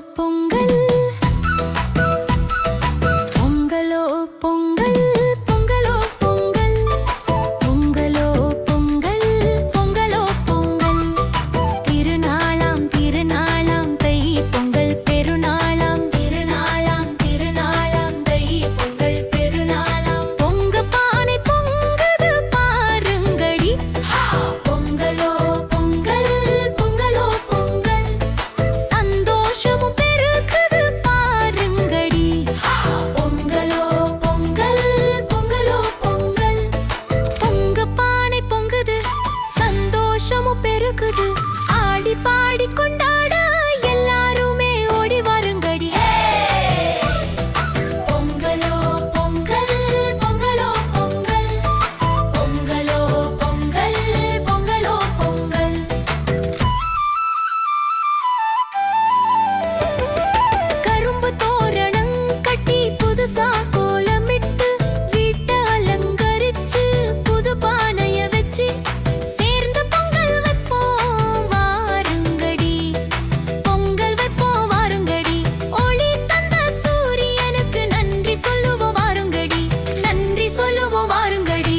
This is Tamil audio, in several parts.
பொங்கல் பொங்கலோ பொங்கல் பொங்கலோ பொங்கல் பொங்கலோ பொங்கல் பொங்கலோ பொங்கல் திருநாளாம் திருநாளாம் தை பொங்கல் பெருநாளாம் திருநாளாம் திருநாளாம் தை பொங்கல் பெருநாளாம் பொங்க பானை பொங்குது பாருங்கடி பொங்கலோ பொங்கல் பொங்கலோ பொங்கல் சந்தோஷமும் பெருகுது பாருங்கடி பொங்கலோ பொங்கல் பொங்கலோ பொங்கல் பொங்க பானை பொங்குது சந்தோஷமும் பெருகுது ஆடி பாடி கொண்டாட எல்லாருமே ஓடி வாருங்கடி பொங்கலோ பொங்கல் பொங்கலோ பொங்கல் பொங்கலோ பொங்கல் பொங்கலோ பொங்கல் கரும்பு தோரணம் கட்டி புதுசா கோலமிட்டு வீட்டை அலங்கரிச்சு புது பானைய வச்சு சேர்ந்து பொங்கல் வைப்போம் வாருங்கடி பொங்கல் வைப்போம் வாருங்கடி ஒளி தந்த சூரியனுக்கு நன்றி சொல்லுவோம் வாருங்கடி நன்றி சொல்லுவோம் வாருங்கடி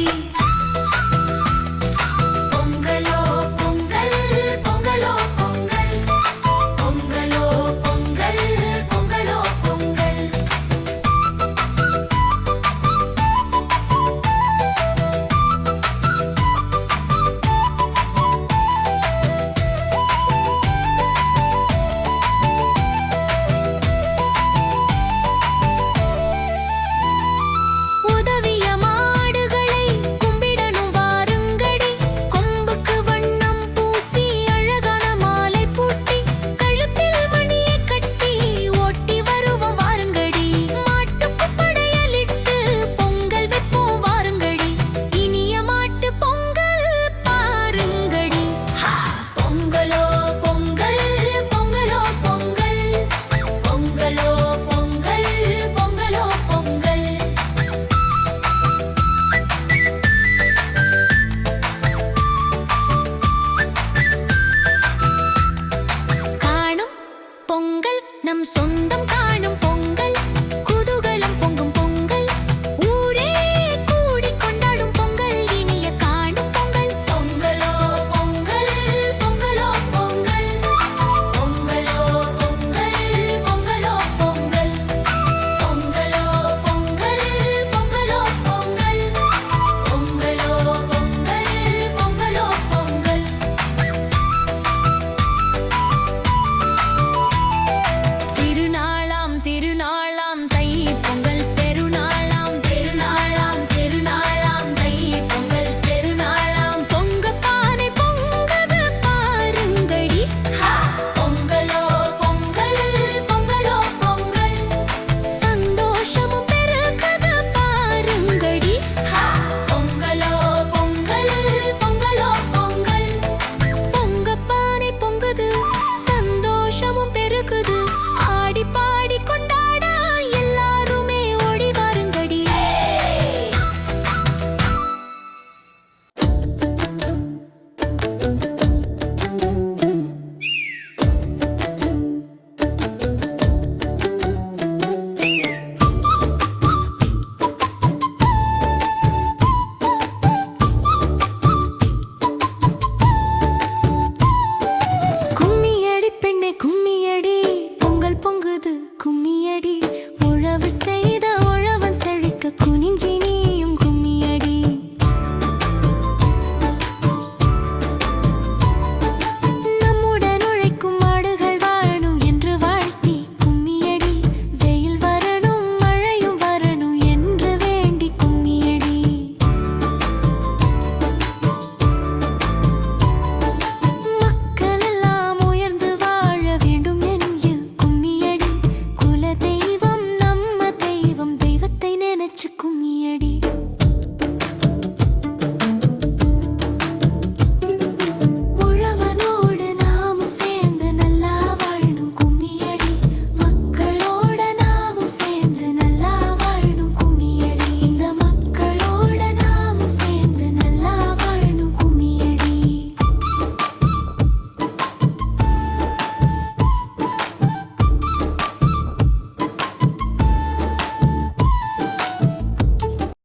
பொங்கலோ பொங்கல் பொங்கலோ பொங்கல் பொங்கலோ பொங்கல் பொங்கலோ பொங்கல் உதவிய மாடுகளை கும்பிடணும் வாருங்கடி கொம்புக்கு வண்ணம் பூசி அழகான மாலை பூட்டி கழுத்தில் மணியை கட்டி ஓட்டி வருவோம் வாருங்கடி மாட்டுக்கு படையலிட்டு பொங்கல் வைப்போம் வாருங்கடி இனிய மாட்டு பொங்கல் பாருங்கடி பொங்கலோ பொங்கல் பொங்கலோ பொங்கல் பொங்கலோ பொங்கல் பொங்கலோ பொங்கல் காணும் பொங்கல் நம் சொந்தம் காணும் பொங்கல் குதூகலம் பொங்கும் பொங்கல் ஊரே கூடி கொண்டாடும் பொங்கல் இனிய காணும் பொங்கல் பொங்கலோ பொங்கல் பொங்கலோ பொங்கல் பொங்கலோ பொங்கல் பொங்கலோ பொங்கல் பொங்கலோ பொங்கல் பொங்கலோ பொங்கல் பொங்கலோ பொங்கல் பொங்கலோ பொங்கல் திருநாளாம் திருநாளாம் தை பொங்கல் பெருநாளாம் திருநாளாம் திருநாளாம் தை பொங்கல் பெருநாளாம் பொங்க பானை பொங்குது பாருங்கடி பொங்கலோ பொங்கல் பொங்கலோ பொங்கல் சந்தோஷமும் பெருகுது பாருங்கடி பொங்கலோ பொங்கல் பொங்கலோ பொங்கல் பொங்க பானை பொங்குது சந்தோஷமும் பெருகுது ஆடி பாடி கொண்டாட எல்லாருமே ஓடி வாருங்கடி கும்மியடி பெண்ணே கும்மியடி பொங்கல் பொங்குது கும்மியடி உழவு செய்த உழவன் செழிக்க குனிஞ்சி நீ